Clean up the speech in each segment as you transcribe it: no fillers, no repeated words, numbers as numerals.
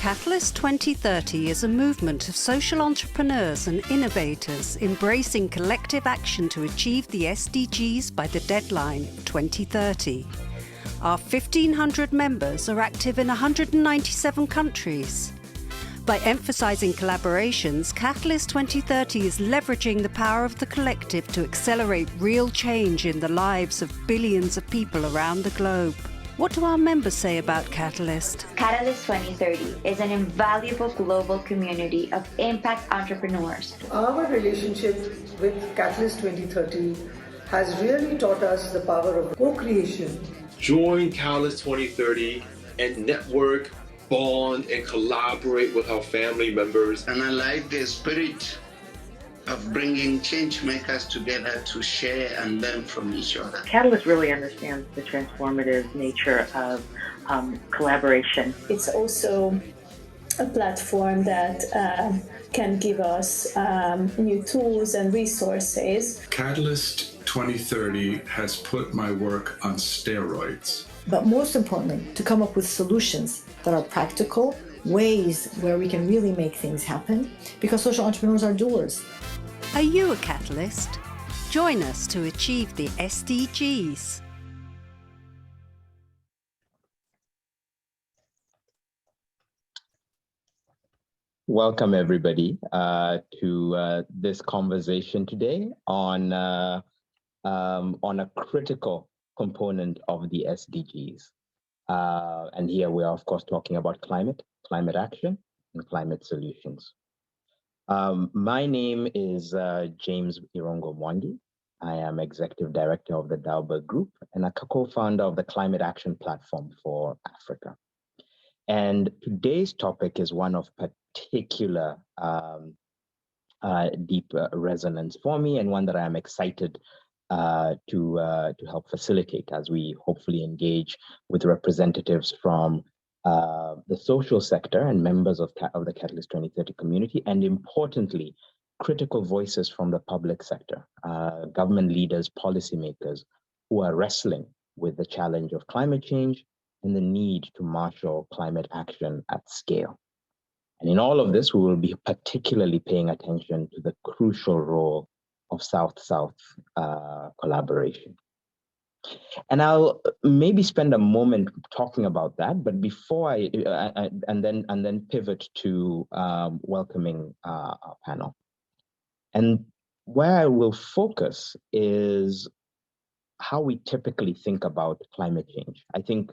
Catalyst 2030 is a movement of social entrepreneurs and innovators embracing collective action to achieve the SDGs by the deadline 2030. Our 1,500 members are active in 197 countries. By emphasizing collaborations, Catalyst 2030 is leveraging the power of the collective to accelerate real change in the lives of billions of people around the globe. What do our members say about Catalyst? Catalyst 2030 is an invaluable global community of impact entrepreneurs. Our relationship with Catalyst 2030 has really taught us the power of co-creation. Join Catalyst 2030 and network, bond, and collaborate with our family members. And I like the spirit of bringing change makers together to share and learn from each other. Catalyst really understands the transformative nature of collaboration. It's also a platform that can give us new tools and resources. Catalyst 2030 has put my work on steroids. But most importantly, to come up with solutions that are practical, ways where we can really make things happen, because social entrepreneurs are doers. Are you a catalyst? Join us to achieve the SDGs. Welcome, everybody, to this conversation today on a critical component of the SDGs. And here we are, of course, talking about climate action, and climate solutions. My name is James Irongo Mwangi. I am Executive Director of the Dauber Group and a co-founder of the Climate Action Platform for Africa. And today's topic is one of particular deep resonance for me, and one that I am excited to help facilitate as we hopefully engage with representatives from the social sector and members of the Catalyst 2030 community, and importantly, critical voices from the public sector, government leaders, policymakers who are wrestling with the challenge of climate change and the need to marshal climate action at scale. And in all of this, we will be particularly paying attention to the crucial role of South-South collaboration. And I'll maybe spend a moment talking about that, but before and then pivot to welcoming our panel. And where I will focus is how we typically think about climate change. I think,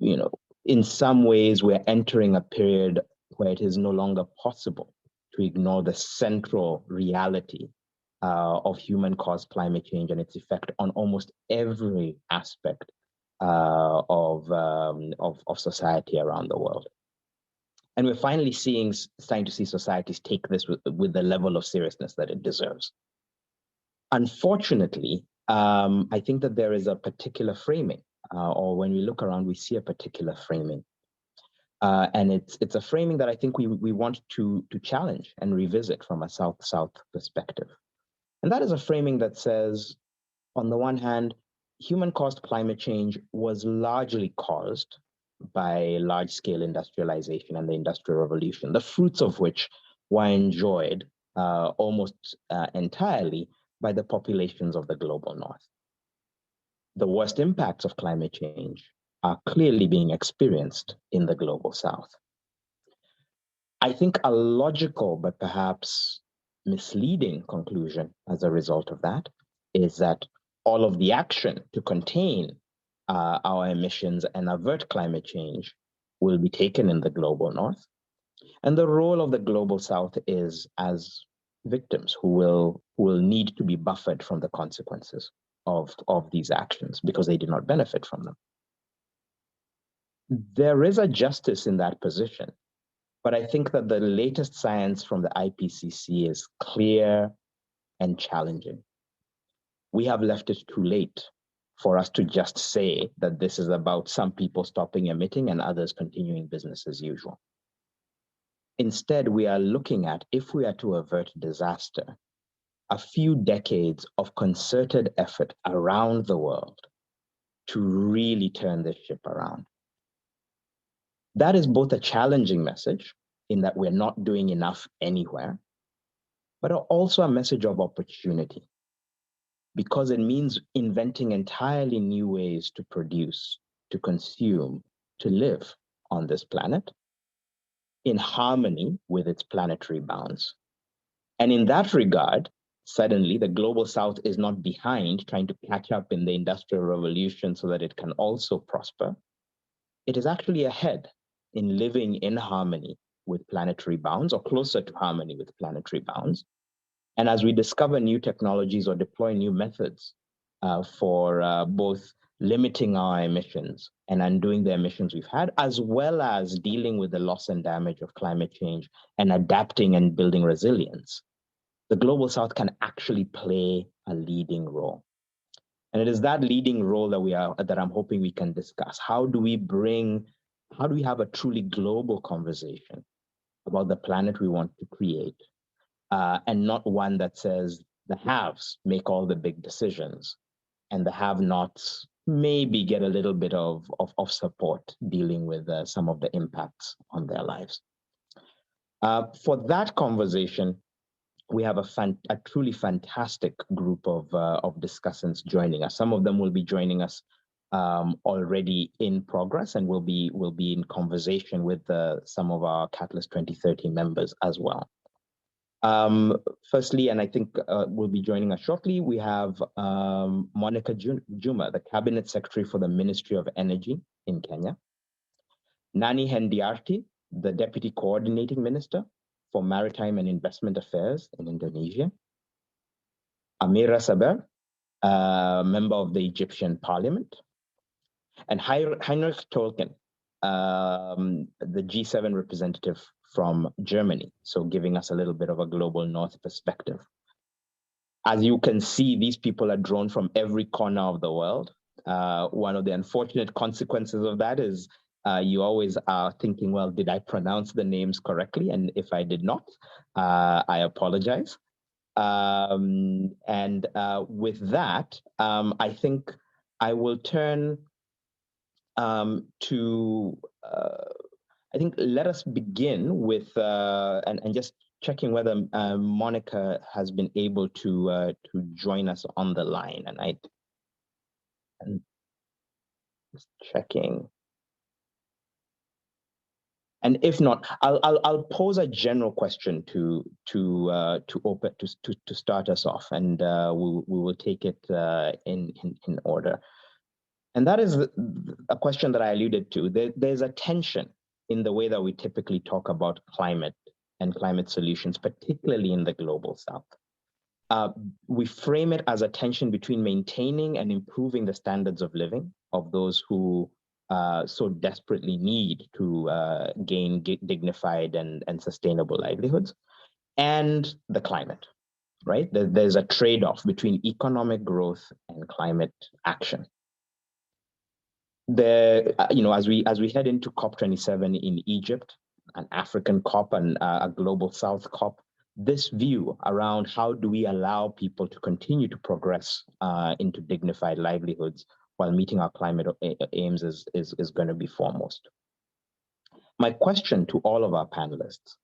in some ways we're entering a period where it is no longer possible to ignore the central reality of human-caused climate change and its effect on almost every aspect of society around the world. And we're finally starting to see societies take this with the level of seriousness that it deserves. Unfortunately, I think that there is a particular framing, or when we look around, we see a particular framing. And it's a framing that I think we want to challenge and revisit from a South-South perspective. And that is a framing that says, on the one hand, human-caused climate change was largely caused by large-scale industrialization and the Industrial Revolution, the fruits of which were enjoyed almost entirely by the populations of the global North. The worst impacts of climate change are clearly being experienced in the global South. I think a logical but perhaps misleading conclusion as a result of that is that all of the action to contain our emissions and avert climate change will be taken in the global North. And the role of the global South is as victims who will need to be buffered from the consequences of these actions because they did not benefit from them. There is a justice in that position, but I think that the latest science from the IPCC is clear and challenging. We have left it too late for us to just say that this is about some people stopping emitting and others continuing business as usual. Instead, we are looking at, if we are to avert disaster, a few decades of concerted effort around the world to really turn this ship around. That is both a challenging message in that we're not doing enough anywhere, but also a message of opportunity, because it means inventing entirely new ways to produce, to consume, to live on this planet in harmony with its planetary bounds. And in that regard, suddenly the global south is not behind trying to catch up in the industrial revolution so that it can also prosper. It is actually ahead in living in harmony with planetary bounds, or closer to harmony with planetary bounds. And as we discover new technologies or deploy new methods for both limiting our emissions and undoing the emissions we've had, as well as dealing with the loss and damage of climate change and adapting and building resilience, the global south can actually play a leading role. And it is that leading role that I'm hoping we can discuss. How do we have a truly global conversation about the planet we want to create, and not one that says the haves make all the big decisions and the have-nots maybe get a little bit of support dealing with some of the impacts on their lives. For that conversation, we have a truly fantastic group of discussants joining us. Some of them will be joining us already in progress, and will be in conversation with some of our Catalyst 2030 members as well. Firstly, and I think will be joining us shortly, we have Monica Juma, the Cabinet Secretary for the Ministry of Energy in Kenya. Nani Hendiarti, the Deputy Coordinating Minister for Maritime and Investment Affairs in Indonesia. Amira Saber, member of the Egyptian Parliament. And Heinrich Tolkien, the G7 representative from Germany, so giving us a little bit of a global north perspective. As you can see, these people are drawn from every corner of the world. One of the unfortunate consequences of that is you always are thinking, well, did I pronounce the names correctly? And if I did not, I apologize. And with that, I think I will turn to, I think let us begin with, and just checking whether Monica has been able to join us on the line, and just checking. And if not, I'll pose a general question to start us off, and we will take it in order. And that is a question that I alluded to. There's a tension in the way that we typically talk about climate and climate solutions, particularly in the global south. We frame it as a tension between maintaining and improving the standards of living of those who so desperately need to gain dignified and sustainable livelihoods, and the climate, right? There's a trade-off between economic growth and climate action. As we head into COP27 in Egypt, an African COP and a global South COP, this view around how do we allow people to continue to progress into dignified livelihoods while meeting our climate aims is going to be foremost. My question to all of our panelists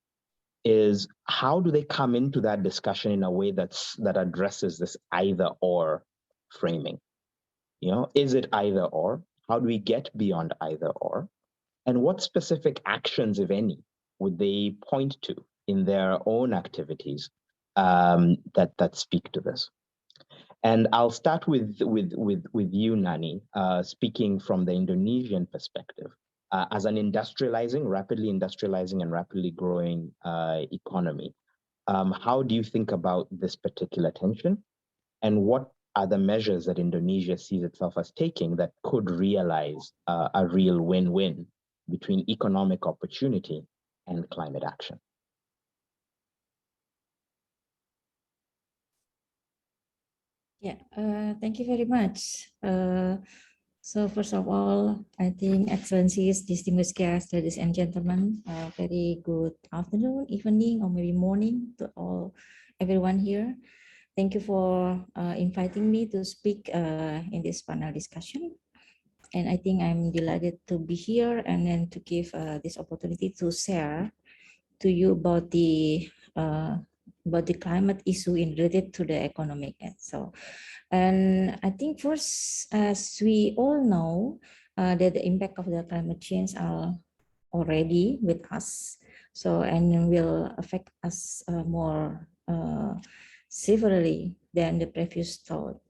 is, how do they come into that discussion in a way that addresses this either-or framing? Is it either-or? How do we get beyond either-or? And what specific actions, if any, would they point to in their own activities that speak to this? And I'll start with you, Nani, speaking from the Indonesian perspective. As an rapidly industrializing and rapidly growing economy, how do you think about this particular tension? And what are the measures that Indonesia sees itself as taking that could realize a real win-win between economic opportunity and climate action? Yeah, thank you very much. So first of all, I think Excellencies, distinguished guests, ladies and gentlemen, very good afternoon, evening, or maybe morning to everyone here. Thank you for inviting me to speak in this panel discussion. And I think I'm delighted to be here and then to give this opportunity to share to you about the climate issue related to the economic end. So, and I think first, as we all know, that the impact of the climate change are already with us. So, and will affect us more severely than the previous thought.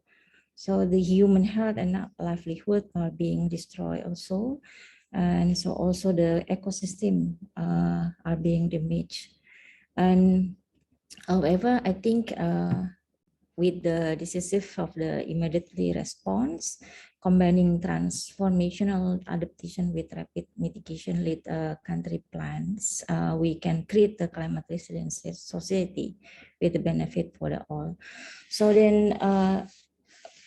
So the human health and livelihood are being destroyed also. And so also the ecosystem are being damaged. And however, I think with the decisive of the immediately response, combining transformational adaptation with rapid mitigation lead country plans, we can create the climate resilient society with the benefit for the all. So then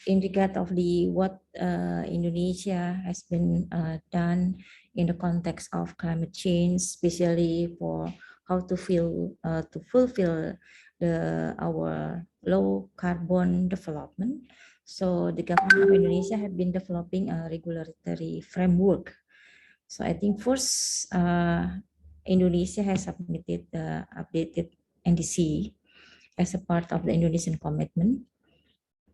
in regard of the what Indonesia has been done in the context of climate change, especially for how to fulfill our low carbon development. So the government of Indonesia have been developing a regulatory framework. So I think first Indonesia has submitted the updated NDC as a part of the Indonesian commitment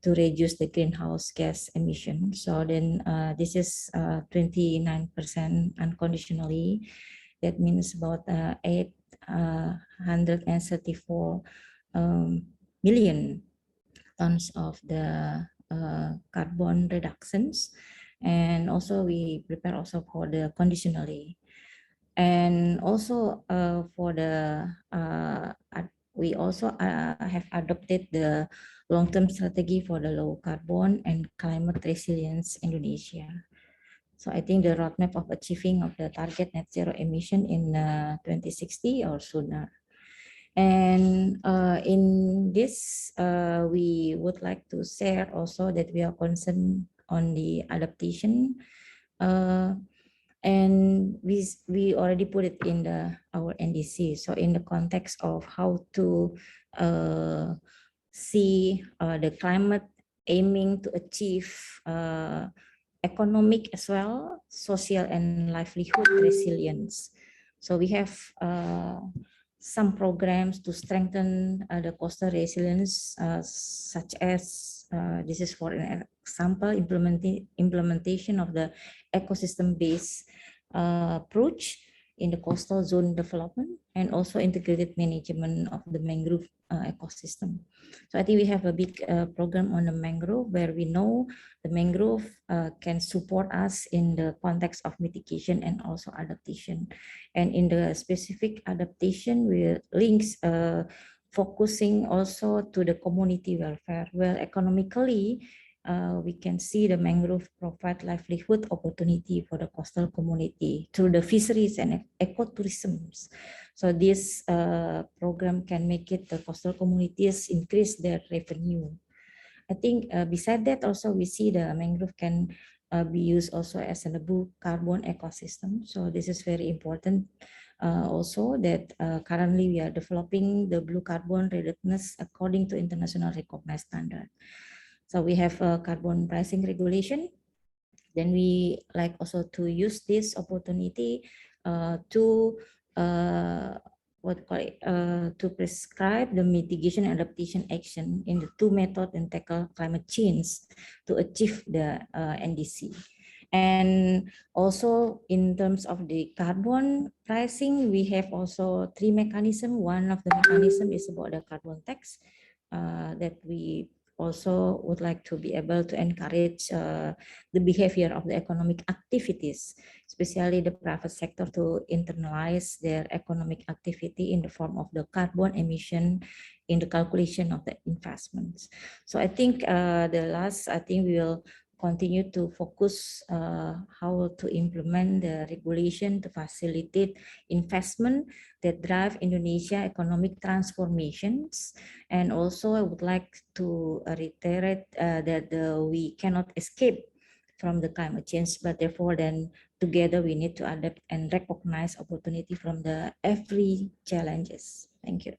to reduce the greenhouse gas emission. So then this is 29% unconditionally. That means about 834 million tons of the carbon reductions. And also we prepare also for the conditionally. And also for the we also have adopted the long-term strategy for the low carbon and climate resilience Indonesia. So I think the roadmap of achieving of the target net zero emission in 2060 or sooner. And in this, we would like to share also that we are concerned on the adaptation. And we already put it in our NDC. So in the context of how to see the climate aiming to achieve economic as well, social and livelihood resilience. So we have some programs to strengthen the coastal resilience, such as this is for an example, implementation of the ecosystem-based approach in the coastal zone development, and also integrated management of the mangrove ecosystem. So I think we have a big program on the mangrove, where we know the mangrove can support us in the context of mitigation and also adaptation. And in the specific adaptation, we links focusing also to the community welfare, where economically we can see the mangrove provide livelihood opportunity for the coastal community through the fisheries and ecotourism. So this program can make it the coastal communities increase their revenue. I think beside that also we see the mangrove can be used also as a blue carbon ecosystem. So this is very important also that currently we are developing the blue carbon readiness according to international recognized standard. So we have a carbon pricing regulation. Then we like also to use this opportunity to to prescribe the mitigation and adaptation action in the two methods and tackle climate change to achieve the NDC. And also in terms of the carbon pricing, we have also three mechanisms. One of the mechanism is about the carbon tax that we also would like to be able to encourage the behavior of the economic activities, especially the private sector, to internalize their economic activity in the form of the carbon emission in the calculation of the investments. So I think we will continue to focus how to implement the regulation to facilitate investment that drive Indonesia economic transformations. And also I would like to reiterate that we cannot escape from the climate change, but therefore then together we need to adapt and recognize opportunity from the every challenges. Thank you.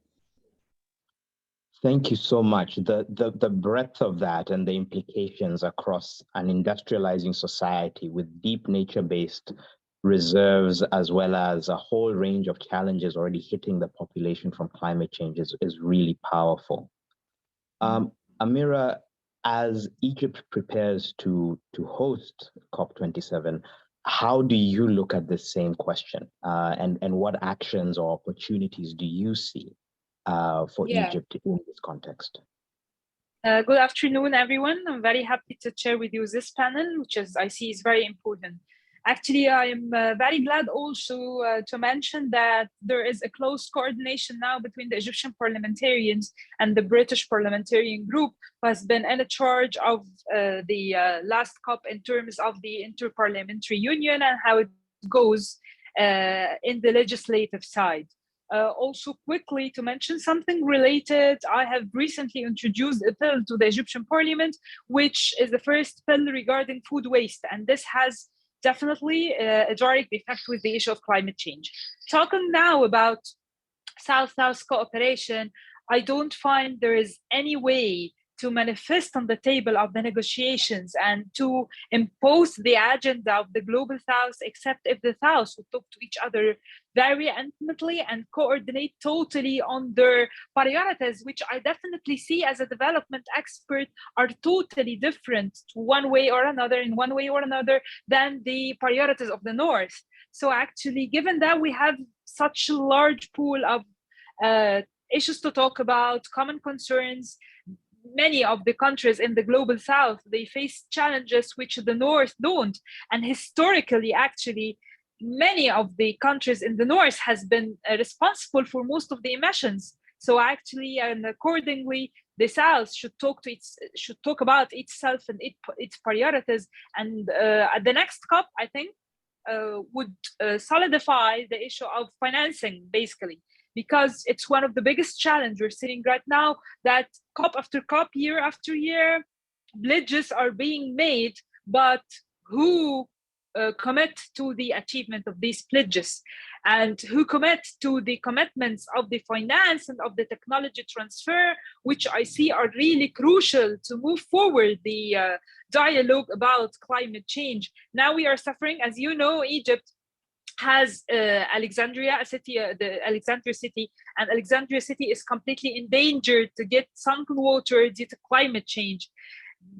Thank you so much. The breadth of that and the implications across an industrializing society with deep nature-based reserves, as well as a whole range of challenges already hitting the population from climate change is really powerful. Amira, as Egypt prepares to host COP27, how do you look at this same question? And what actions or opportunities do you see for Egypt in this context? Good afternoon, everyone. I'm very happy to share with you this panel, which I see is very important. Actually, I am very glad also to mention that there is a close coordination now between the Egyptian parliamentarians and the British parliamentarian group, who has been in charge of the last COP in terms of the Interparliamentary Union and how it goes in the legislative side. Also quickly to mention something related, I have recently introduced a bill to the Egyptian parliament, which is the first bill regarding food waste. And this has definitely a direct effect with the issue of climate change. Talking now about South-South cooperation, I don't find there is any way to manifest on the table of the negotiations and to impose the agenda of the global South, except if the South would talk to each other very intimately and coordinate totally on their priorities, which I definitely see as a development expert are totally different to one way or another, in one way or another, than the priorities of the North. So actually, given that we have such a large pool of issues to talk about, common concerns, many of the countries in the global South, they face challenges which the North don't. And historically, actually, many of the countries in the North has been responsible for most of the emissions. So actually, and accordingly, the South should talk about itself and its priorities. And at the next COP, I think, would solidify the issue of financing, basically, because it's one of the biggest challenges we're seeing right now, that COP after COP, year after year, pledges are being made, but who commit to the achievement of these pledges, and who commit to the commitments of the finance and of the technology transfer, which I see are really crucial to move forward the dialogue about climate change. Now we are suffering, as you know, Egypt has Alexandria, a city, the Alexandria city, and Alexandria city is completely endangered to get sunken water due to climate change,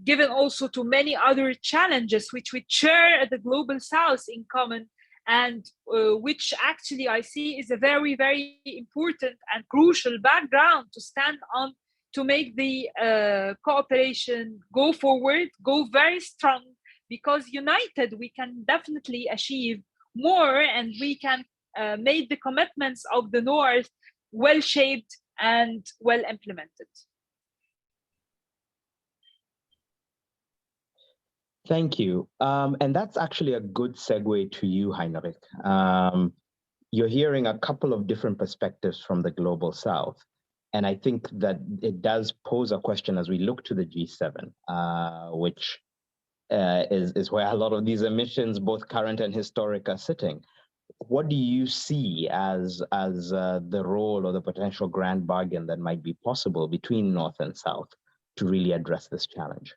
given also to many other challenges which we share at the global South in common, and which actually I see is a very, very important and crucial background to stand on to make the cooperation go forward, go very strong, because united we can definitely achieve more, and we can make the commitments of the North well shaped and well implemented. Thank you. And that's actually a good segue to you, Heinrich. You're hearing a couple of different perspectives from the global South. And I think that it does pose a question as we look to the G7, which is where a lot of these emissions, both current and historic, are sitting. What do you see as the role or the potential grand bargain that might be possible between North and South to really address this challenge?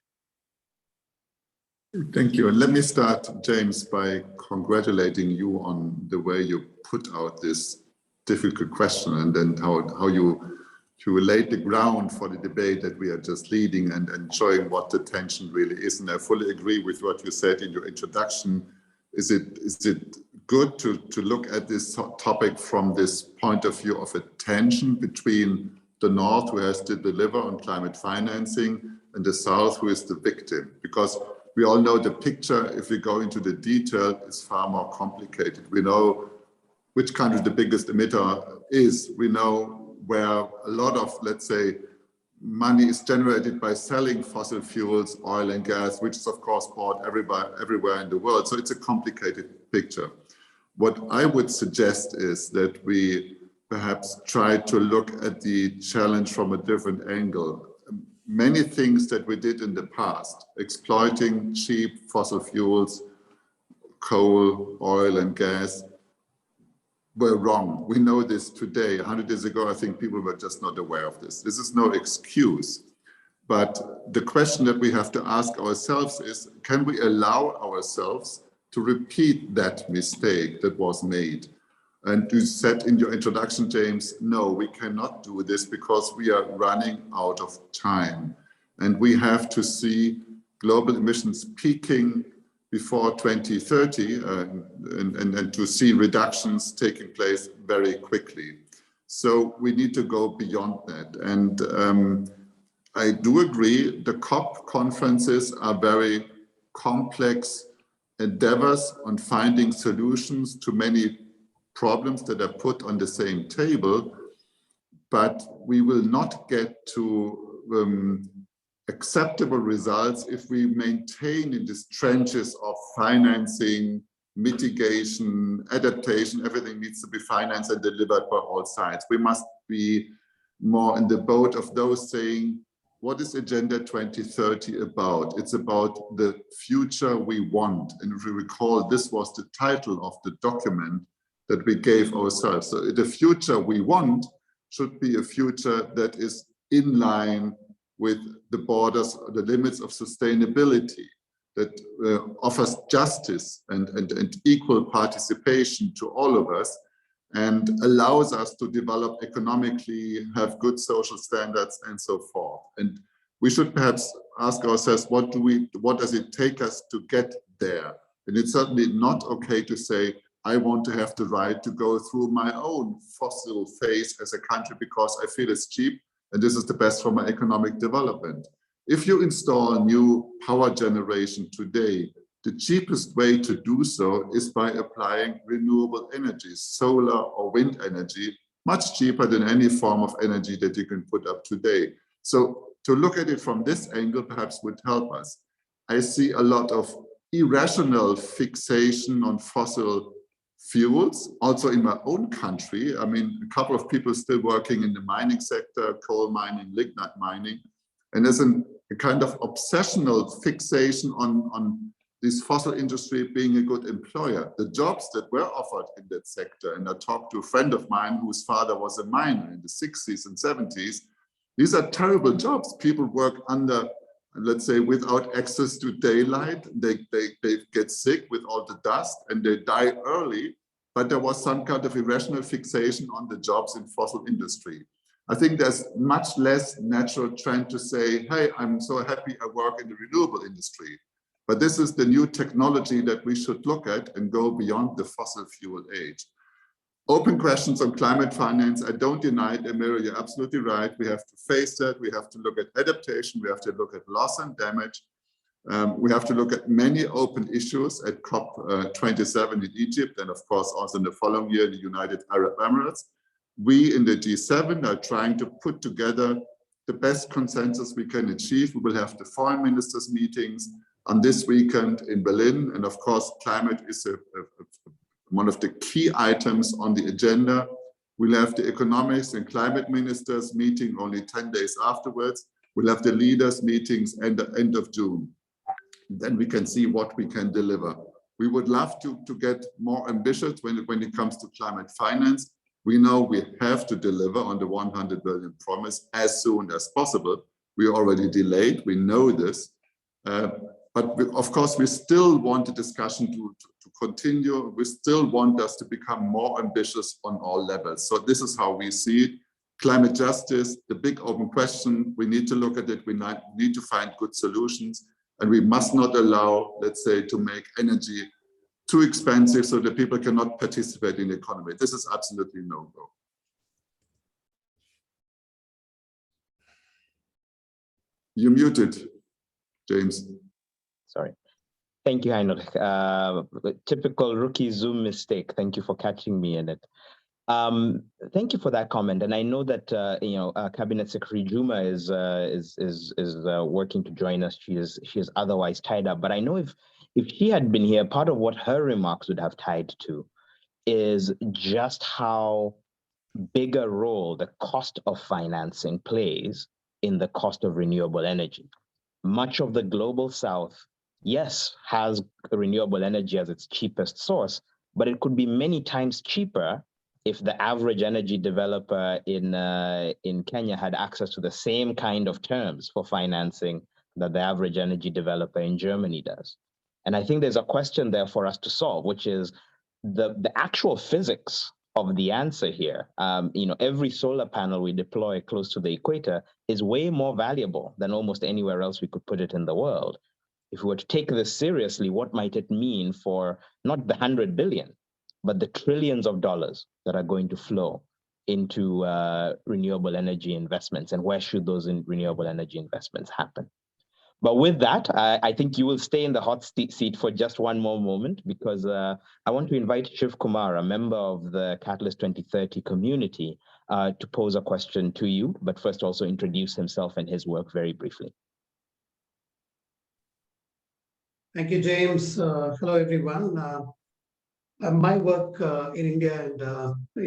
Thank you. And let me start, James, by congratulating you on the way you put out this difficult question, and then how you laid the ground for the debate that we are just leading, and showing what the tension really is. And I fully agree with what you said in your introduction. Is it good to look at this topic from this point of view of a tension between the North, who has to deliver on climate financing, and the South, who is the victim? Because we all know the picture, if we go into the detail, is far more complicated. We know which country the biggest emitter is. We know where a lot of, let's say, money is generated by selling fossil fuels, oil and gas, which is of course bought everywhere in the world. So it's a complicated picture. What I would suggest is that we perhaps try to look at the challenge from a different angle. Many things that we did in the past, exploiting cheap fossil fuels, coal, oil and gas, were wrong. We know this today. 100 years ago, I think people were just not aware of this. This is no excuse. But the question that we have to ask ourselves is, can we allow ourselves to repeat that mistake that was made? And you said in your introduction, James, no, we cannot do this because we are running out of time. And we have to see global emissions peaking before 2030 and to see reductions taking place very quickly. So we need to go beyond that. And I do agree, the COP conferences are very complex endeavors on finding solutions to many problems that are put on the same table, but we will not get to acceptable results if we maintain in these trenches of financing, mitigation, adaptation. Everything needs to be financed and delivered by all sides. We must be more in the boat of those saying, what is Agenda 2030 about? It's about the future we want. And if you recall, this was the title of the document that we gave ourselves. So the future we want should be a future that is in line with the borders, the limits of sustainability, that offers justice and equal participation to all of us, and allows us to develop economically, have good social standards, and so forth. And we should perhaps ask ourselves, what does it take us to get there? And it's certainly not okay to say, I want to have the right to go through my own fossil phase as a country because I feel it's cheap and this is the best for my economic development. If you install new power generation today, the cheapest way to do so is by applying renewable energy, solar or wind energy, much cheaper than any form of energy that you can put up today. So to look at it from this angle perhaps would help us. I see a lot of irrational fixation on fossil fuels, also in my own country. I mean, a couple of people still working in the mining sector, coal mining, lignite mining, and there's a kind of obsessional fixation on this fossil industry being a good employer. The jobs that were offered in that sector, and I talked to a friend of mine whose father was a miner in the 60s and 70s, these are terrible jobs. People work under, let's say, without access to daylight. They get sick with all the dust and they die early, but there was some kind of irrational fixation on the jobs in fossil industry. I think there's much less natural trend to say, hey, I'm so happy I work in the renewable industry. But this is the new technology that we should look at and go beyond the fossil fuel age. Open questions on climate finance. I don't deny it, Emira, you're absolutely right. We have to face that. We have to look at adaptation. We have to look at loss and damage. We have to look at many open issues at COP27 in Egypt, and of course also in the following year, the United Arab Emirates. We in the G7 are trying to put together the best consensus we can achieve. We will have the foreign ministers meetings on this weekend in Berlin. And of course, climate is one of the key items on the agenda. We'll have the economics and climate ministers meeting only 10 days afterwards. We'll have the leaders meetings end of June. Then we can see what we can deliver. We would love to get more ambitious when it comes to climate finance. We know we have to deliver on the 100 billion promise as soon as possible. We already delayed, we know this. But of course, we still want the discussion to continue. We still want us to become more ambitious on all levels. So this is how we see it. Climate justice, the big open question, we need to look at it. We need to find good solutions. And we must not allow, let's say, to make energy too expensive so that people cannot participate in the economy. This is absolutely no-go. You're muted, James. Sorry. Thank you, Heinrich. Typical rookie Zoom mistake. Thank you for catching me in it. Thank you for that comment. And I know that Cabinet Secretary Juma is working to join us. She is otherwise tied up. But I know if she had been here, part of what her remarks would have tied to is just how big a role the cost of financing plays in the cost of renewable energy. Much of the global South, yes, has renewable energy as its cheapest source, but it could be many times cheaper if the average energy developer in Kenya had access to the same kind of terms for financing that the average energy developer in Germany does. And I think there's a question there for us to solve, which is the actual physics of the answer here. Every solar panel we deploy close to the equator is way more valuable than almost anywhere else we could put it in the world. If we were to take this seriously, what might it mean for not the 100 billion, but the trillions of dollars that are going to flow into renewable energy investments, and where should those renewable energy investments happen? But with that, I think you will stay in the hot seat for just one more moment, because I want to invite Shiv Kumar, a member of the Catalyst 2030 community, to pose a question to you, but first also introduce himself and his work very briefly. Thank you, James. Hello, everyone. My work in India and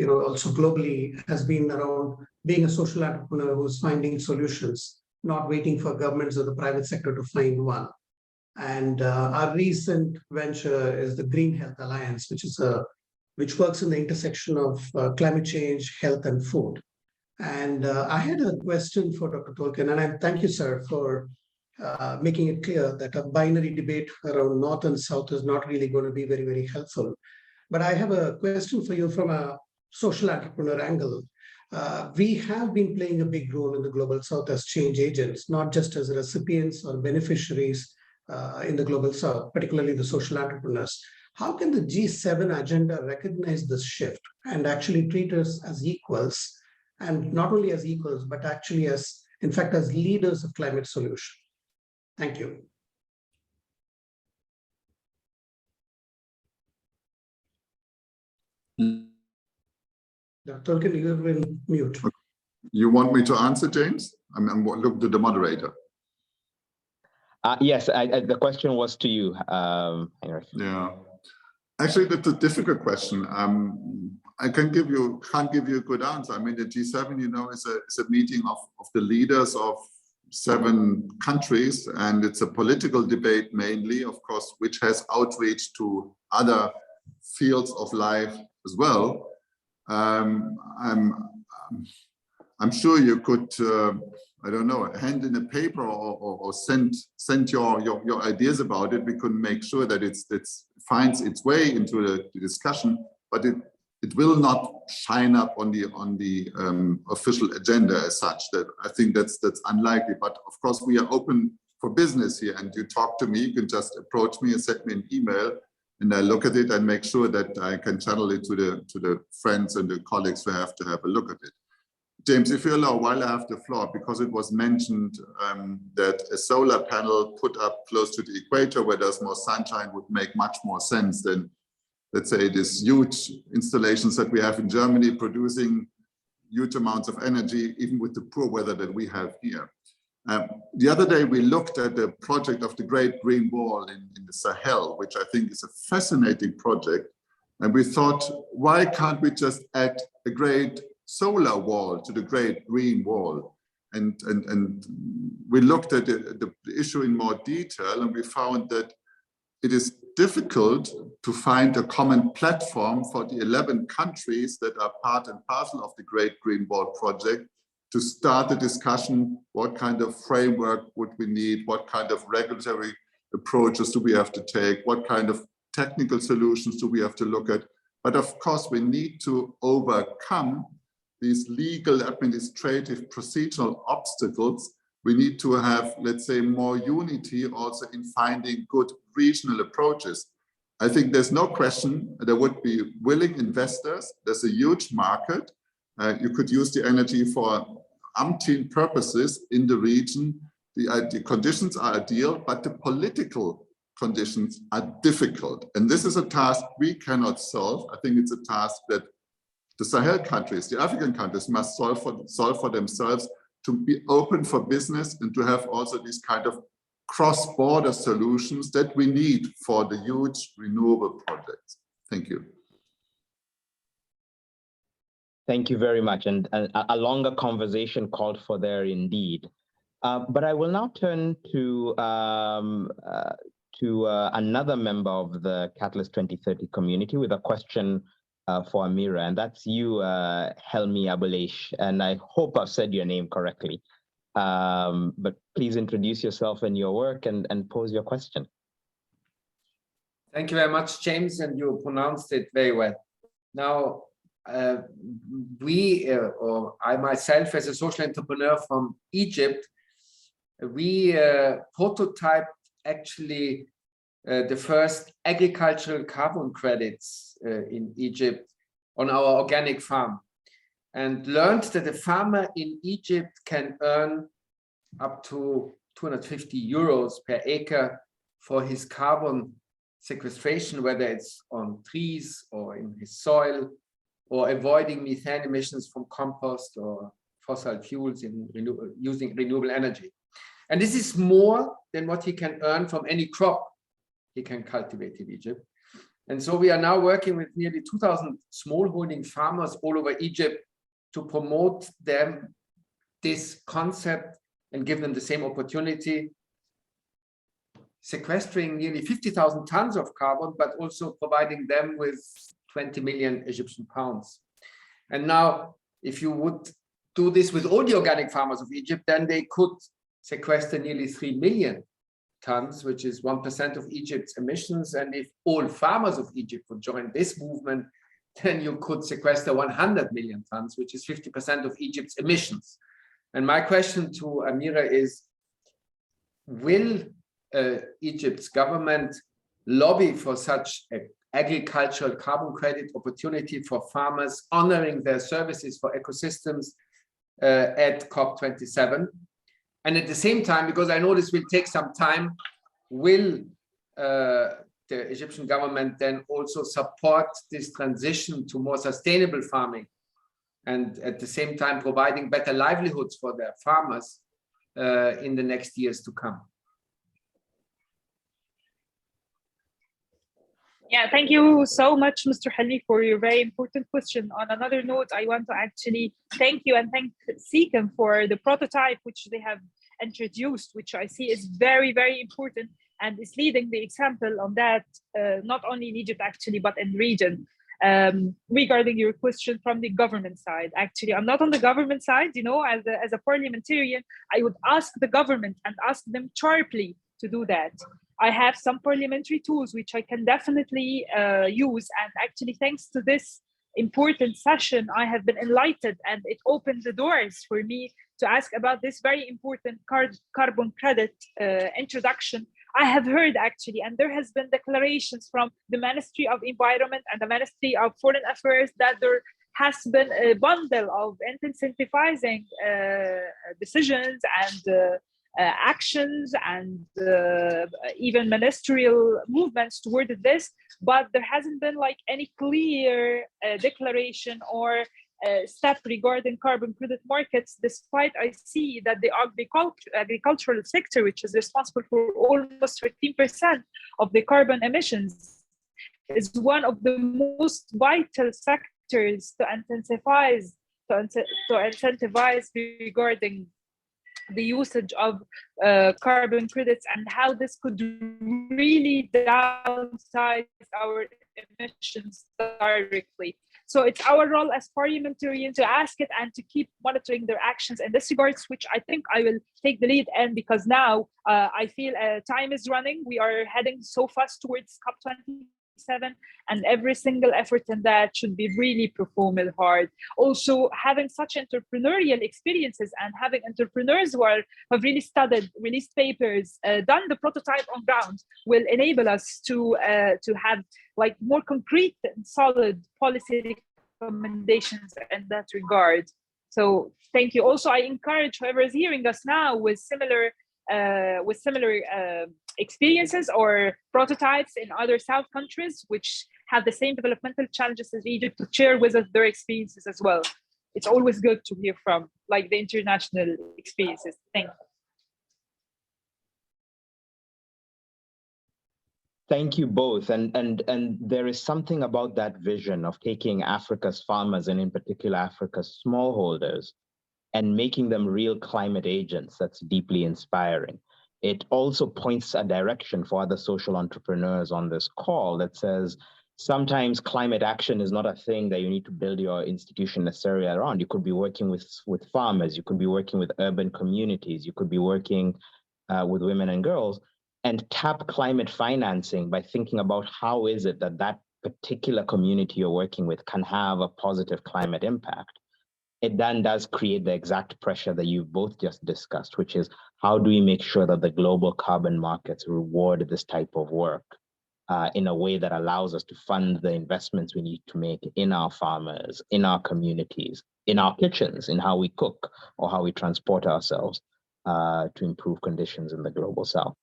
also globally has been around being a social entrepreneur who's finding solutions, not waiting for governments or the private sector to find one. And our recent venture is the Green Health Alliance, which works in the intersection of climate change, health, and food. And I had a question for Dr. Tolkien, and I thank you, sir, for making it clear that a binary debate around North and South is not really going to be very, very helpful. But I have a question for you from a social entrepreneur angle. We have been playing a big role in the Global South as change agents, not just as recipients or beneficiaries in the Global South, particularly the social entrepreneurs. How can the G7 agenda recognize this shift and actually treat us as equals, and not only as equals, but actually as, in fact, as leaders of climate solution? Thank you. Dr. Tolkien, you have been mute. You want me to answer, James? Look to the moderator. Yes, the question was to you, Henrik. Yeah, actually, that's a difficult question. I can't give you a good answer. I mean, the G7, is a meeting of the leaders of 7 countries, and it's a political debate mainly, of course, which has outreach to other fields of life as well. I'm sure you could, I don't know, hand in a paper or send your ideas about it. We can make sure that it finds its way into the discussion, but it will not shine up on the official agenda as such. That I think that's unlikely. But of course, we are open for business here. And you talk to me, you can just approach me and send me an email, and I look at it and make sure that I can channel it to the friends and the colleagues who have to have a look at it. James, if you allow, while I have the floor, because it was mentioned that a solar panel put up close to the equator where there's more sunshine would make much more sense than, let's say, these huge installations that we have in Germany producing huge amounts of energy, even with the poor weather that we have here. The other day, we looked at the project of the Great Green Wall in the Sahel, which I think is a fascinating project. And we thought, why can't we just add a great solar wall to the Great Green Wall? And we looked at the issue in more detail, and we found that it is difficult to find a common platform for the 11 countries that are part and parcel of the Great Green Wall project to start a discussion. What kind of framework would we need? What kind of regulatory approaches do we have to take? What kind of technical solutions do we have to look at? But of course, we need to overcome these legal, administrative, procedural obstacles. We need to have, let's say, more unity also in finding good regional approaches. I think there's no question there would be willing investors. There's a huge market. You could use the energy for umpteen purposes in the region. The conditions are ideal, but the political conditions are difficult. And this is a task we cannot solve. I think it's a task that the Sahel countries, the African countries must solve for themselves, to be open for business and to have also these kind of cross-border solutions that we need for the huge renewable projects. Thank you. Thank you very much. And a longer conversation called for there indeed. But I will now turn to another member of the Catalyst 2030 community with a question for Amira, and that's you, Helmi Abulesh, and I hope I've said your name correctly. But please introduce yourself and your work and pose your question. Thank you very much, James, and you pronounced it very well. Now, or I myself, as a social entrepreneur from Egypt, we prototyped actually the first agricultural carbon credits in Egypt on our organic farm, and learned that a farmer in Egypt can earn up to 250 euros per acre for his carbon sequestration, whether it's on trees or in his soil, or avoiding methane emissions from compost or fossil fuels in using renewable energy. And this is more than what he can earn from any crop he can cultivate in Egypt. And so we are now working with nearly 2,000 smallholding farmers all over Egypt to promote them this concept and give them the same opportunity, sequestering nearly 50,000 tons of carbon, but also providing them with 20 million Egyptian pounds. And now, if you would do this with all the organic farmers of Egypt, then they could sequester nearly 3 million tons, which is 1% of Egypt's emissions. And if all farmers of Egypt would join this movement, then you could sequester 100 million tons, which is 50% of Egypt's emissions. And my question to Amira is, will Egypt's government lobby for such an agricultural carbon credit opportunity for farmers, honoring their services for ecosystems at COP27? And at the same time, because I know this will take some time, will the Egyptian government then also support this transition to more sustainable farming, and at the same time providing better livelihoods for their farmers in the next years to come? Yeah, thank you so much, Mr. Helmi, for your very important question. On another note, I want to actually thank you and thank SECAM for the prototype which they have introduced, which I see is very, very important and is leading the example on that, not only in Egypt actually, but in the region. Regarding your question from the government side, actually, I'm not on the government side, you know, as a parliamentarian, I would ask the government and ask them sharply to do that. I have some parliamentary tools which I can definitely use, and actually thanks to this important session, I have been enlightened, and it opened the doors for me to ask about this very important carbon credit introduction. I have heard actually, and there has been declarations from the Ministry of Environment and the Ministry of Foreign Affairs that there has been a bundle of incentivizing decisions and actions and even ministerial movements toward this, but there hasn't been like any clear declaration or step regarding carbon credit markets, despite I see that the agricultural sector, which is responsible for almost 15% of the carbon emissions, is one of the most vital sectors to incentivize regarding the usage of carbon credits, and how this could really downsize our emissions directly. So it's our role as parliamentarians to ask it and to keep monitoring their actions in this regards, which I think I will take the lead in, because now I feel time is running. We are heading so fast towards COP27, and every single effort in that should be really performed hard. Also, having such entrepreneurial experiences and having entrepreneurs who have really studied, released papers, done the prototype on ground, will enable us to have like more concrete and solid policy recommendations in that regard. So thank you. Also, I encourage whoever is hearing us now with similar experiences or prototypes in other South countries which have the same developmental challenges as Egypt to share with us their experiences as well. It's always good to hear from like the international experiences. Thank you. Thank you both. And there is something about that vision of taking Africa's farmers, and in particular Africa's smallholders, and making them real climate agents that's deeply inspiring. It also points a direction for other social entrepreneurs on this call that says, sometimes climate action is not a thing that you need to build your institution necessarily around. You could be working with farmers, you could be working with urban communities, you could be working with women and girls, and tap climate financing by thinking about how is it that that particular community you're working with can have a positive climate impact. It then does create the exact pressure that you've both just discussed, which is how do we make sure that the global carbon markets reward this type of work in a way that allows us to fund the investments we need to make in our farmers, in our communities, in our kitchens, in how we cook or how we transport ourselves to improve conditions in the global south.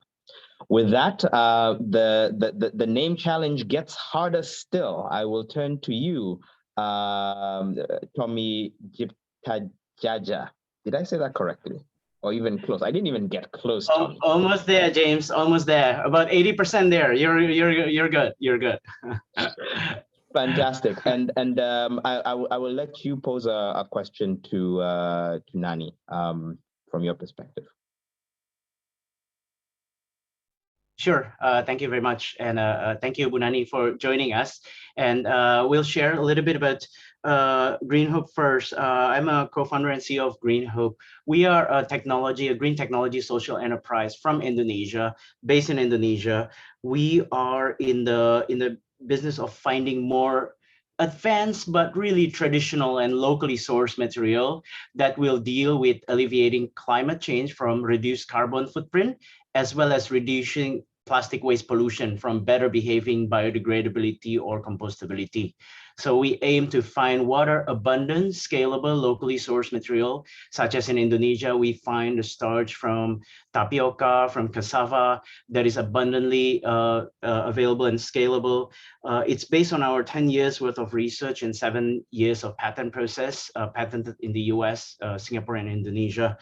With that, the name challenge gets harder still. I will turn to you, Tommy Jiptajaja. Did I say that correctly? Or even close? I didn't even get close, Tommy. Almost there, James. Almost there. About 80% there. You're good. You're good. Fantastic. And I will let you pose a question to Nani from your perspective. Sure. Thank you very much. And thank you, Bunani, for joining us. And we'll share a little bit about Green Hope first. I'm a co-founder and CEO of Green Hope. We are a green technology social enterprise from Indonesia, based in Indonesia. We are in the business of finding more advanced but really traditional and locally sourced material that will deal with alleviating climate change from reduced carbon footprint, as well as reducing plastic waste pollution from better behaving biodegradability or compostability. So we aim to find water abundant, scalable, locally sourced material, such as in Indonesia, we find the starch from tapioca, from cassava, that is abundantly available and scalable. It's based on our 10 years worth of research and 7 years of patent process, patented in the US, Singapore, and Indonesia.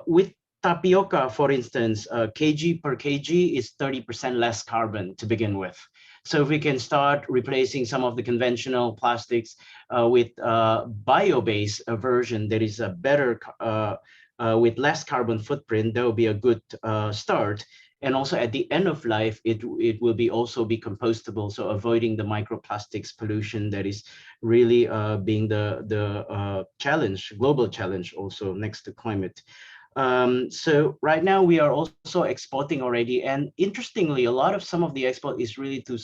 With tapioca, for instance, kg per kg is 30% less carbon to begin with. So if we can start replacing some of the conventional plastics with bio-based version that is a better, with less carbon footprint, that will be a good start. And also at the end of life, it will also be compostable, so avoiding the microplastics pollution that is really being the challenge, global challenge also next to climate. So right now we are also exporting already, and interestingly, a lot of some of the export is really to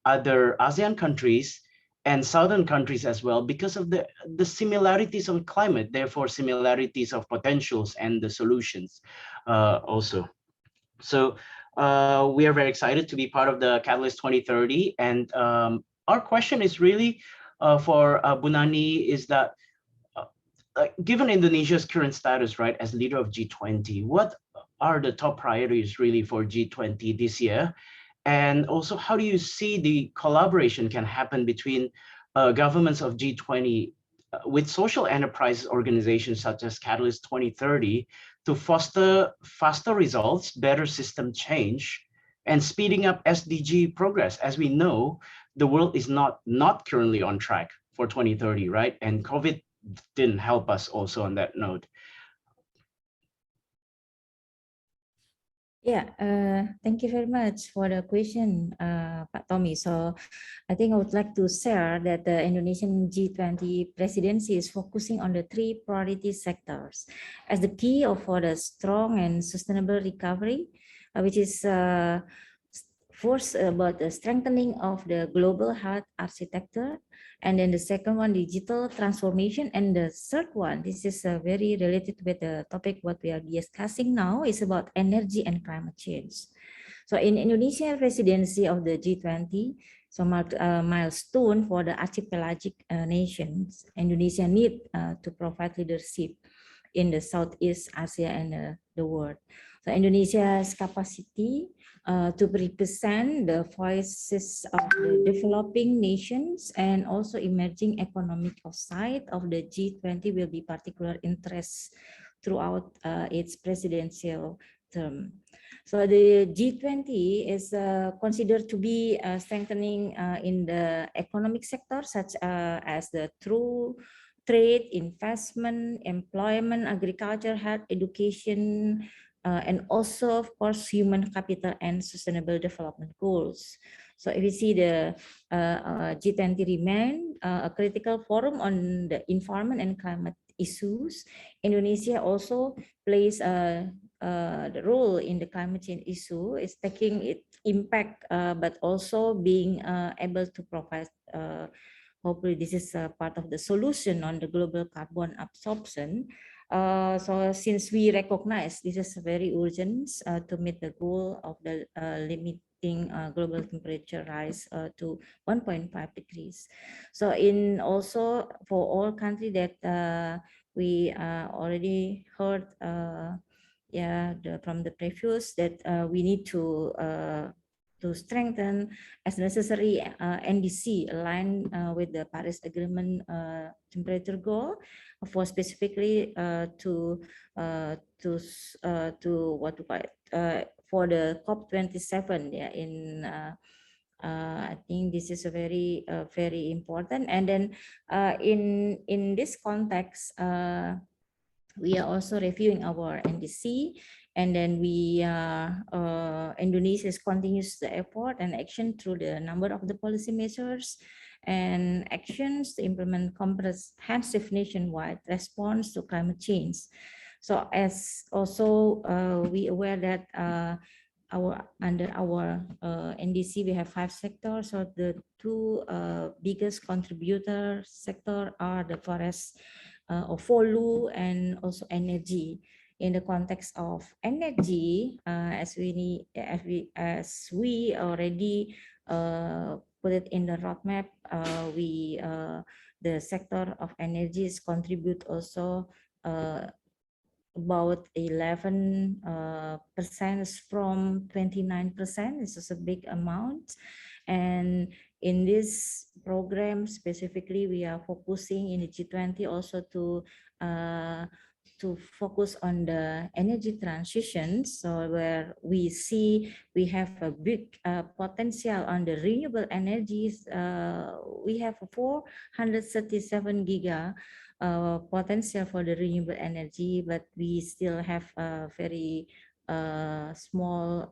other ASEAN countries and southern countries as well, because of the similarities of climate, therefore similarities of potentials and the solutions also. So we are very excited to be part of the Catalyst 2030, and our question is really for Bunani is that given Indonesia's current status, right, as leader of G20, what are the top priorities really for G20 this year? And also, how do you see the collaboration can happen between governments of G20 with social enterprise organizations such as Catalyst 2030 to foster faster results, better system change, and speeding up SDG progress? As we know, the world is not currently on track for 2030, right? And COVID didn't help us also on that note. Yeah, thank you very much for the question, Pak Tommy. So I think I would like to share that the Indonesian G20 presidency is focusing on the 3 priority sectors as the key for the strong and sustainable recovery, which is first about the strengthening of the global health architecture, and then the second one, digital transformation, and the third one, this is very related with the topic what we are discussing now, is about energy and climate change. So in Indonesia presidency of the G20, so milestone for the archipelagic nations, Indonesia need to provide leadership in the Southeast Asia and the world. So Indonesia's capacity to represent the voices of the developing nations and also emerging economic outside of the G20 will be particular interest throughout its presidential term. So the G20 is considered to be strengthening in the economic sector, such as the true trade, investment, employment, agriculture, health, education, and also, of course, human capital and sustainable development goals. So if you see the G20 remain a critical forum on the environment and climate issues, Indonesia also plays the role in the climate change issue. Is taking its impact, but also being able to provide. Hopefully, this is part of the solution on the global carbon absorption. So since we recognize this is very urgent to meet the goal of the limiting global temperature rise to 1.5 degrees. So in also for all countries that we already heard from the previous that we need to strengthen as necessary NDC aligned with the Paris Agreement temperature goal for specifically to what to call it for the COP27 in I think this is a very very important. And then in this context we are also reviewing our NDC, and then we Indonesia continues the effort and action through the number of the policy measures and actions to implement comprehensive nationwide response to climate change. So as also we aware that under our NDC we have 5 sectors. So the 2 biggest contributor sector are the forest of Folu and also energy. In the context of energy, as we already put it in the roadmap, the sector of energies contribute also about 11% from 29%. This is a big amount. And in this program specifically, we are focusing in the G20 also to focus on the energy transition. So where we see we have a big potential on the renewable energies. We have 437 giga potential for the renewable energy, but we still have a very small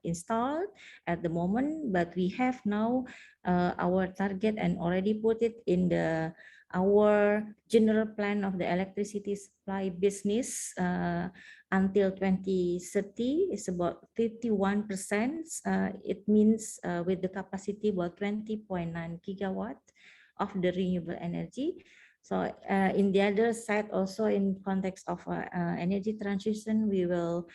installed at the moment. But we have now our target and already put it in our general plan of the electricity supply business until 2030 is about 51%. It means with the capacity about 20.9 gigawatt of the renewable energy. So in the other side, also in context of energy transition, we will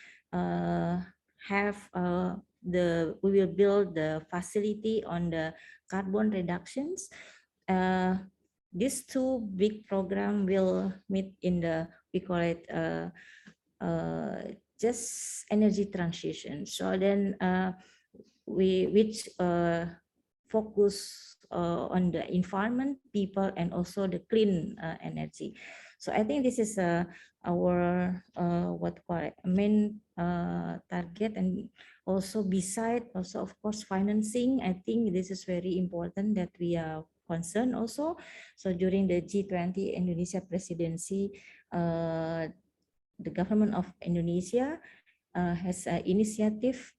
we will build the facility on the carbon reductions. These 2 big programs will meet in the, we call it just energy transition. So then which focus on the environment, people, and also the clean energy. So I think this is our main target. And also beside also of course financing, I think this is very important that we are concerned also. So during the G20 Indonesia Presidency, the government of Indonesia has an initiative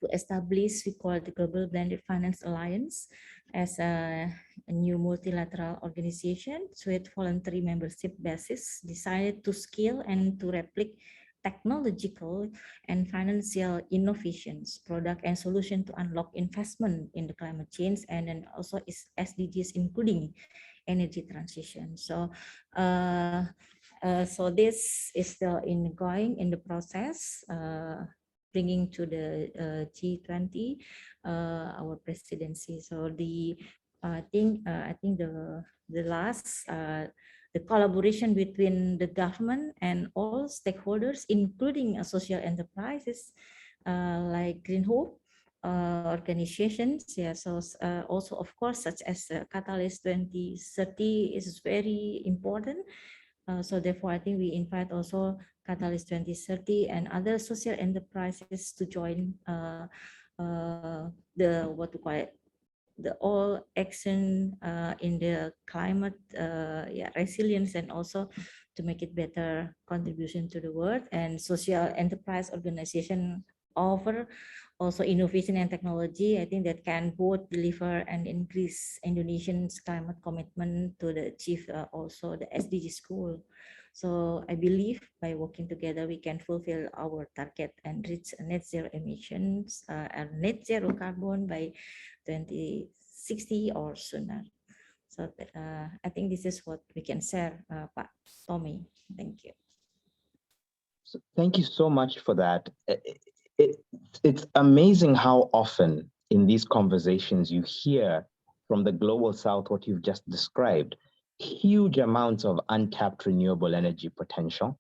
to establish, we call it the Global Blended Finance Alliance, as a new multilateral organization with voluntary membership basis decided to scale and to replicate technological and financial innovations, product and solution to unlock investment in the climate change, and then also is SDGs including energy transition. So so this is still going in the process, bringing to the G20 our presidency. So I think the last the collaboration between the government and all stakeholders, including social enterprises like Green Hope organizations. Yeah, so also of course such as Catalyst 2030 is very important. So therefore, I think we invite also Catalyst 2030 and other social enterprises to join the all action in the climate resilience, and also to make it better contribution to the world. And social enterprise organization offer also innovation and technology, I think that can both deliver and increase Indonesians' climate commitment to achieve also the SDGs goal. So I believe by working together, we can fulfill our target and reach net zero emissions and net zero carbon by 2060 or sooner. So I think this is what we can share, Pak Tommy. Thank you. So thank you so much for that. It's amazing how often in these conversations you hear from the global south what you've just described, huge amounts of untapped renewable energy potential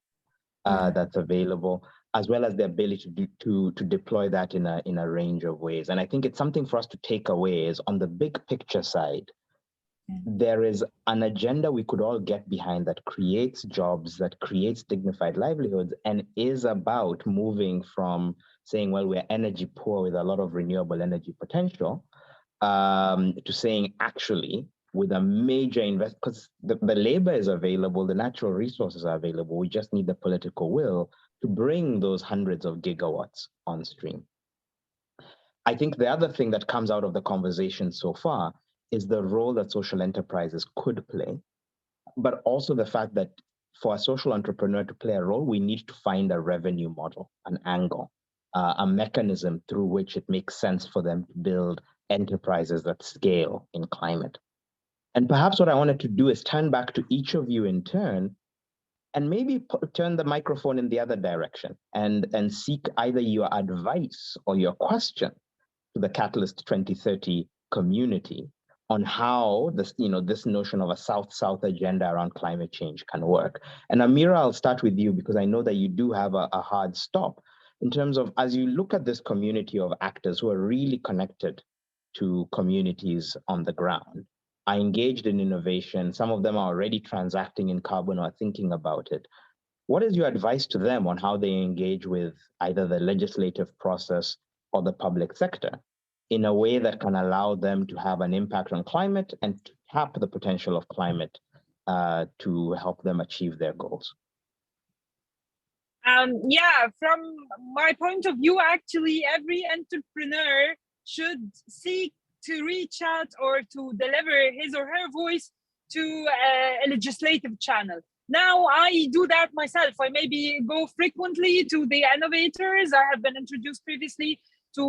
that's available, as well as the ability to deploy that in a range of ways. And I think it's something for us to take away is on the big picture side, there is an agenda we could all get behind that creates jobs, that creates dignified livelihoods, and is about moving from saying, well, we're energy poor with a lot of renewable energy potential, to saying actually with a major invest, because the labor is available, the natural resources are available, we just need the political will to bring those hundreds of gigawatts on stream. I think the other thing that comes out of the conversation so far is the role that social enterprises could play, but also the fact that for a social entrepreneur to play a role, we need to find a revenue model, an angle, a mechanism through which it makes sense for them to build enterprises that scale in climate. And perhaps what I wanted to do is turn back to each of you in turn and maybe turn the microphone in the other direction and seek either your advice or your question to the Catalyst 2030 community on how this, this notion of a South-South agenda around climate change can work. And Amira, I'll start with you because I know that you do have a hard stop in terms of, as you look at this community of actors who are really connected to communities on the ground, are engaged in innovation, some of them are already transacting in carbon or thinking about it. What is your advice to them on how they engage with either the legislative process or the public sector in a way that can allow them to have an impact on climate and to tap the potential of climate to help them achieve their goals? Yeah, from my point of view, actually, every entrepreneur should seek to reach out or to deliver his or her voice to a legislative channel. Now, I do that myself. I maybe go frequently to the innovators. I have been introduced previously to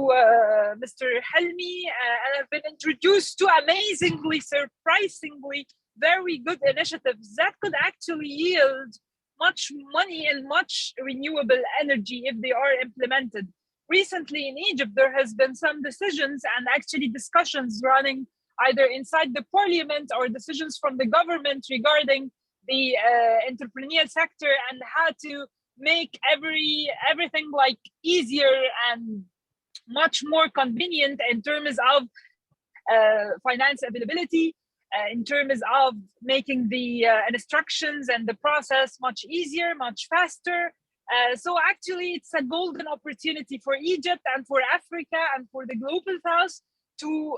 Mr. Helmi, and I've been introduced to amazingly, surprisingly, very good initiatives that could actually yield much money and much renewable energy if they are implemented. Recently in Egypt, there has been some decisions and actually discussions running either inside the parliament or decisions from the government regarding the entrepreneurial sector and how to make everything like easier and much more convenient in terms of finance availability, in terms of making the instructions and the process much easier, much faster. So actually, it's a golden opportunity for Egypt and for Africa and for the global South to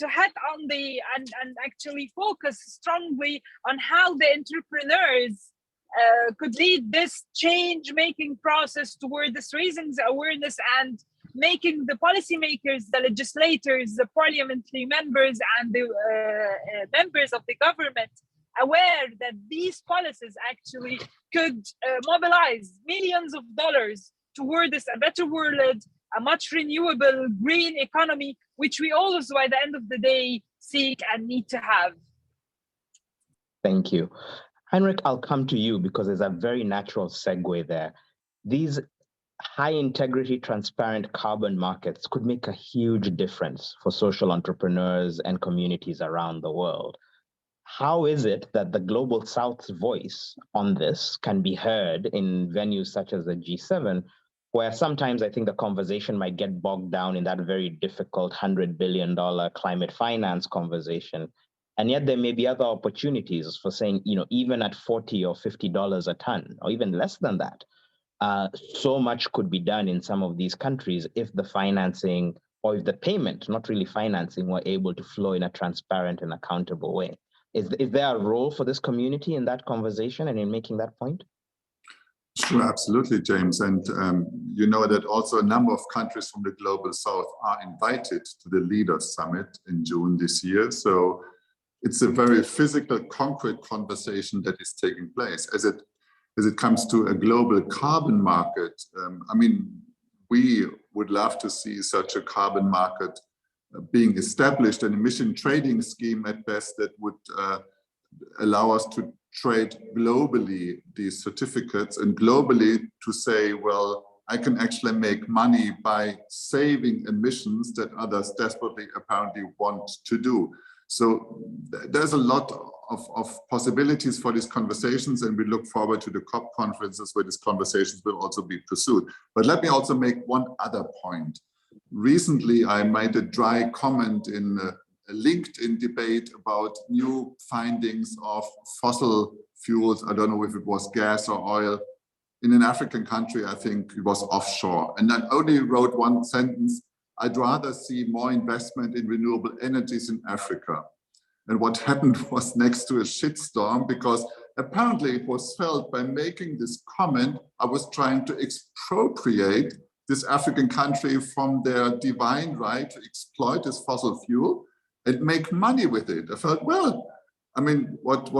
head on the and actually focus strongly on how the entrepreneurs could lead this change-making process toward this raising the awareness and making the policymakers, the legislators, the parliamentary members, and the members of the government aware that these policies actually could mobilize millions of dollars toward this a better world, a much renewable green economy, which we always, by the end of the day, seek and need to have. Thank you. Heinrich, I'll come to you because there's a very natural segue there. These high integrity, transparent carbon markets could make a huge difference for social entrepreneurs and communities around the world. How is it that the Global South's voice on this can be heard in venues such as the G7, where sometimes I think the conversation might get bogged down in that very difficult $100 billion climate finance conversation? And yet there may be other opportunities for saying, even at $40 or $50 a ton, or even less than that, so much could be done in some of these countries if the financing or if the payment, not really financing, were able to flow in a transparent and accountable way. Is there a role for this community in that conversation and in making that point? Sure, absolutely, James. And you know that also a number of countries from the Global South are invited to the Leaders Summit in June this year. So it's a very physical, concrete conversation that is taking place. As it comes to a global carbon market, I mean, we would love to see such a carbon market being established, an emission trading scheme at best that would allow us to trade globally these certificates, and globally to say, well, I can actually make money by saving emissions that others desperately apparently want to do. So there's a lot of possibilities for these conversations, and we look forward to the COP conferences where these conversations will also be pursued. But let me also make one other point. Recently, I made a dry comment in a LinkedIn debate about new findings of fossil fuels. I don't know if it was gas or oil in an African country. I think it was offshore. And I only wrote one sentence: I'd rather see more investment in renewable energies in Africa. And what happened was next to a shitstorm, because apparently it was felt by making this comment, I was trying to expropriate this African country from their divine right to exploit this fossil fuel and make money with it. I felt, well, I mean, what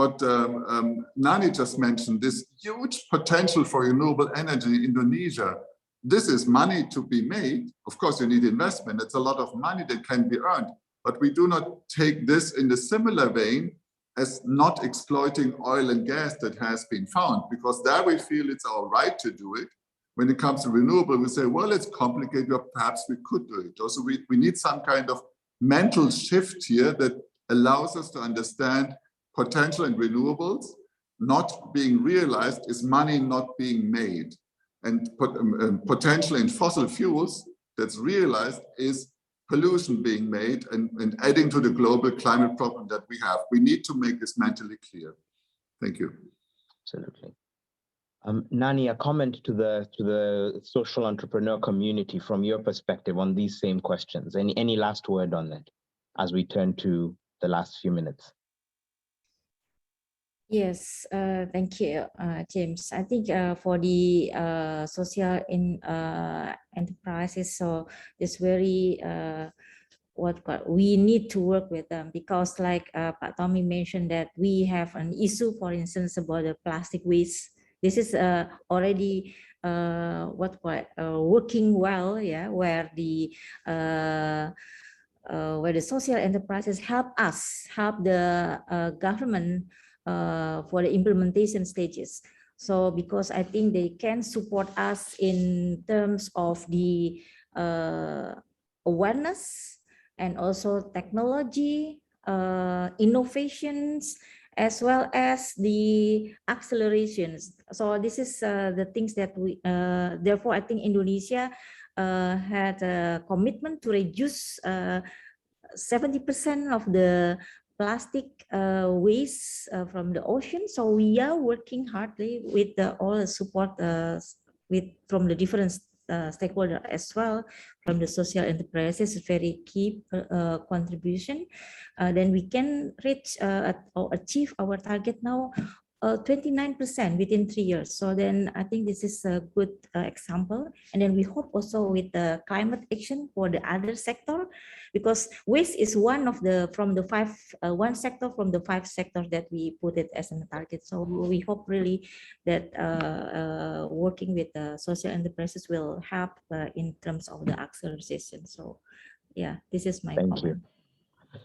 Nani just mentioned, this huge potential for renewable energy in Indonesia, this is money to be made. Of course, you need investment. It's a lot of money that can be earned, but we do not take this in the similar vein as not exploiting oil and gas that has been found, because there we feel it's our right to do it. When it comes to renewable, we say, well, it's complicated, but perhaps we could do it. Also, we need some kind of mental shift here that allows us to understand potential in renewables not being realized is money not being made, and potential in fossil fuels that's realized is pollution being made and adding to the global climate problem that we have. We need to make this mentally clear. Thank you. Absolutely. Nani, a comment to the social entrepreneur community from your perspective on these same questions. Any last word on that as we turn to the last few minutes? Yes, thank you, James. I think for the social enterprises, so it's very we need to work with them, because like Pak Tommy mentioned that we have an issue, for instance, about the plastic waste. This is already working well, yeah, where the social enterprises help the government for the implementation stages. So because I think they can support us in terms of the awareness and also technology, innovations, as well as the accelerations. So this is the things that we, therefore I think Indonesia had a commitment to reduce 70% of the plastic waste from the ocean. So we are working hardly with all the support from the different stakeholders as well, from the social enterprises, very key contribution. Then we can reach or achieve our target now 29% within 3 years. So then I think this is a good example. And then we hope also with the climate action for the other sector, because waste is one sector from the five sectors that we put it as a target. So we hope really that working with the social enterprises will help in terms of the acceleration. So yeah, this is my comment.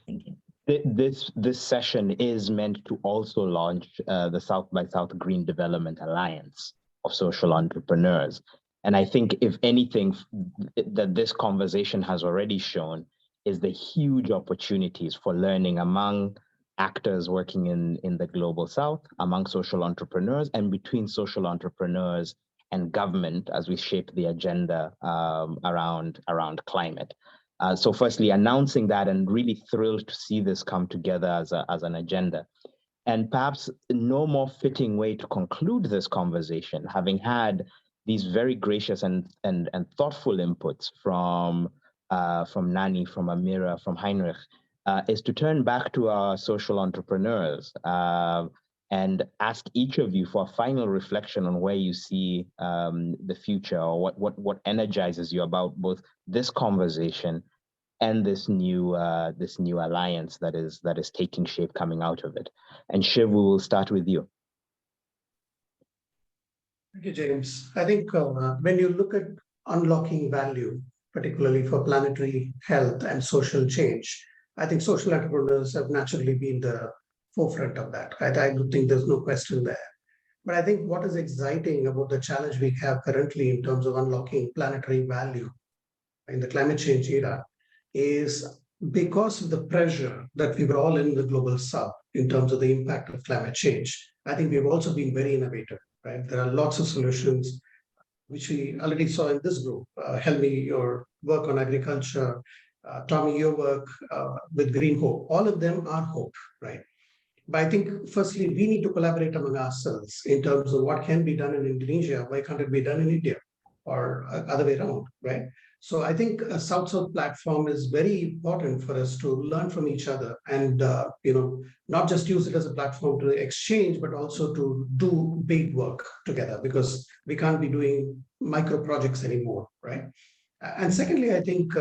Thank you. This session is meant to also launch the South by South Green Development Alliance of social entrepreneurs. And I think if anything that this conversation has already shown is the huge opportunities for learning among actors working in the Global South, among social entrepreneurs, and between social entrepreneurs and government as we shape the agenda around climate. So firstly, announcing that, and really thrilled to see this come together as an agenda. And perhaps no more fitting way to conclude this conversation, having had these very gracious and thoughtful inputs from Nani, from Amira, from Heinrich, is to turn back to our social entrepreneurs and ask each of you for a final reflection on where you see the future, or what energizes you about both this conversation and this new alliance that is taking shape coming out of it. And Shiv, we will start with you. Thank you, James. I think when you look at unlocking value, particularly for planetary health and social change, I think social entrepreneurs have naturally been the forefront of that. Right? I do think there's no question there. But I think what is exciting about the challenge we have currently in terms of unlocking planetary value in the climate change era is because of the pressure that we were all in the global south in terms of the impact of climate change. I think we've also been very innovative, right? There are lots of solutions which we already saw in this group. Helmi, your work on agriculture, Tommy, your work with Green Hope, all of them are hope, right? But I think, firstly, we need to collaborate among ourselves in terms of what can be done in Indonesia, why can't it be done in India, or other way around, right? So I think a South-South platform is very important for us to learn from each other and, not just use it as a platform to exchange, but also to do big work together, because we can't be doing micro projects anymore, right? And secondly, I think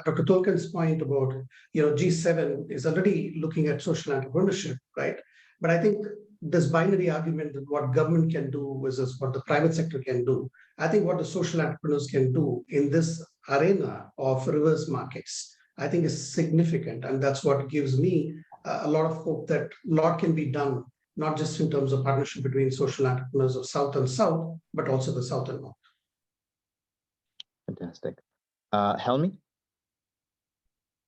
Dr. Tolkien's point about, G7 is already looking at social entrepreneurship, right? But I think this binary argument that what government can do versus what the private sector can do, I think what the social entrepreneurs can do in this arena of reverse markets, I think is significant. And that's what gives me a lot of hope that a lot can be done, not just in terms of partnership between social entrepreneurs of South and South, but also the South and North. Fantastic. Helmi?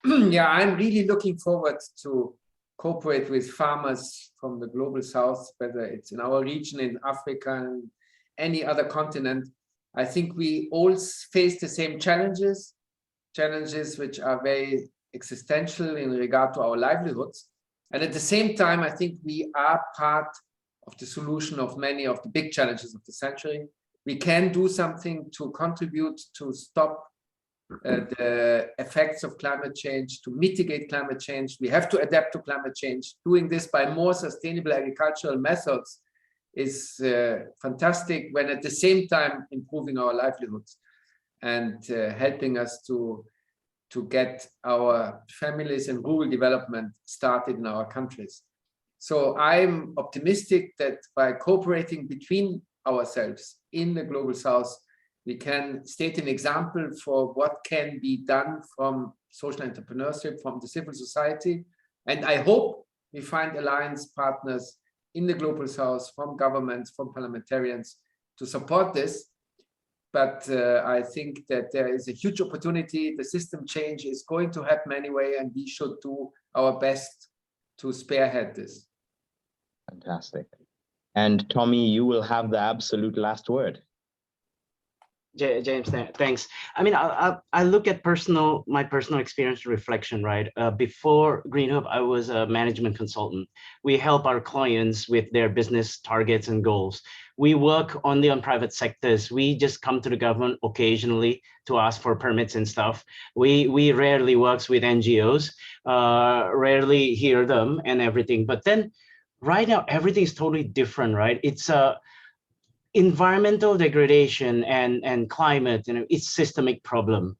Yeah, I'm really looking forward to cooperate with farmers from the global south, whether it's in our region, in Africa, and any other continent. I think we all face the same challenges which are very existential in regard to our livelihoods. And at the same time, I think we are part of the solution of many of the big challenges of the century. We can do something to contribute to stop the effects of climate change, to mitigate climate change. We have to adapt to climate change. Doing this by more sustainable agricultural methods is fantastic, when at the same time improving our livelihoods and helping us to get our families and rural development started in our countries. So I'm optimistic that by cooperating between ourselves in the global south, we can state an example for what can be done from social entrepreneurship, from the civil society. And I hope we find alliance partners in the global south, from governments, from parliamentarians, to support this. But I think that there is a huge opportunity. The system change is going to happen anyway, and we should do our best to spearhead this. Fantastic. And Tommy, you will have the absolute last word. James, thanks. I mean, I look at my personal experience reflection, right? Before Green Hope, I was a management consultant. We help our clients with their business targets and goals. We work only on private sectors. We just come to the government occasionally to ask for permits and stuff. We rarely work with NGOs, rarely hear them and everything. But then right now, everything is totally different, right? It's environmental degradation and climate, it's systemic problem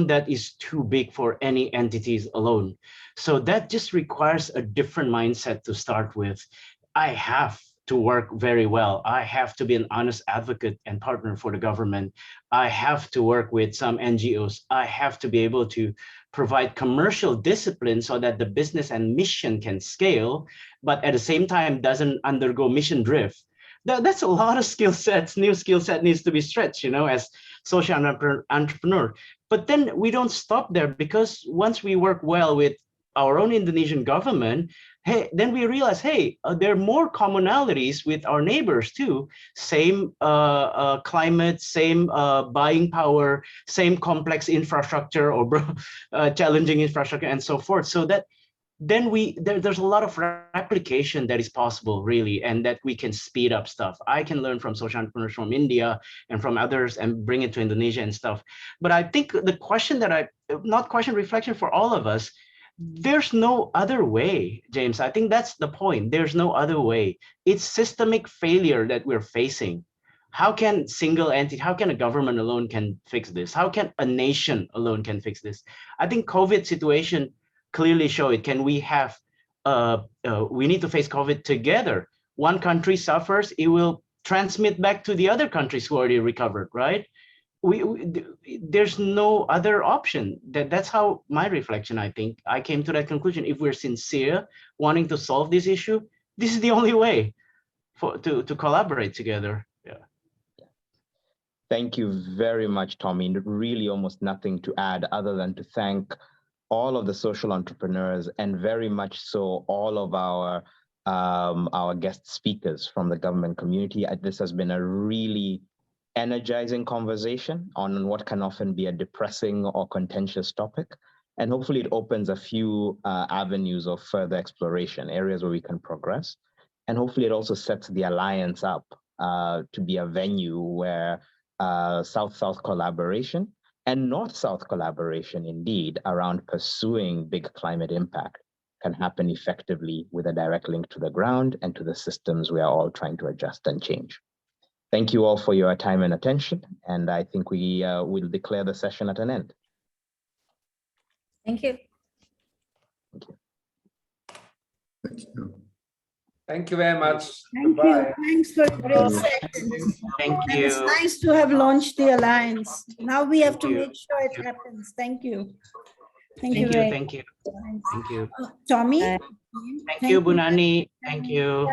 that is too big for any entities alone. So that just requires a different mindset to start with. I have to work very well. I have to be an honest advocate and partner for the government. I have to work with some NGOs. I have to be able to provide commercial discipline so that the business and mission can scale, but at the same time doesn't undergo mission drift. That's a lot of skill sets. New skill set needs to be stretched, as social entrepreneur. But then we don't stop there, because once we work well with our own Indonesian government, then we realize, there are more commonalities with our neighbors too. Same climate, same buying power, same complex infrastructure or challenging infrastructure and so forth. So that then there's a lot of replication that is possible, really, and that we can speed up stuff. I can learn from social entrepreneurs from India and from others and bring it to Indonesia and stuff. But I think the question reflection for all of us, there's no other way, James. I think that's the point. There's no other way. It's systemic failure that we're facing. How can how can a government alone can fix this? How can a nation alone can fix this? I think COVID situation clearly show it. Can we have, we need to face COVID together. One country suffers, it will transmit back to the other countries who already recovered, right? There's no other option. That's how my reflection, I think. I came to that conclusion. If we're sincere, wanting to solve this issue, this is the only way to collaborate together. Yeah. Thank you very much, Tommy. Really almost nothing to add other than to thank all of the social entrepreneurs and very much so all of our guest speakers from the government community. This has been a really energizing conversation on what can often be a depressing or contentious topic. And hopefully it opens a few avenues of further exploration, areas where we can progress. And hopefully it also sets the Alliance up to be a venue where South-South collaboration and North-South collaboration, indeed, around pursuing big climate impact can happen effectively with a direct link to the ground and to the systems we are all trying to adjust and change. Thank you all for your time and attention, and I think we will declare the session at an end. Thank you. Thank you. Thank you. Thank you very much. Thank Goodbye. you. Thanks for a great session. Thank And you. it's nice to have launched the Alliance. Now we have to Thank you. make sure it happens. Thank you. Thank you, very thank you. much. Thank you. Tommy? Thank you, Bunani. Thank you.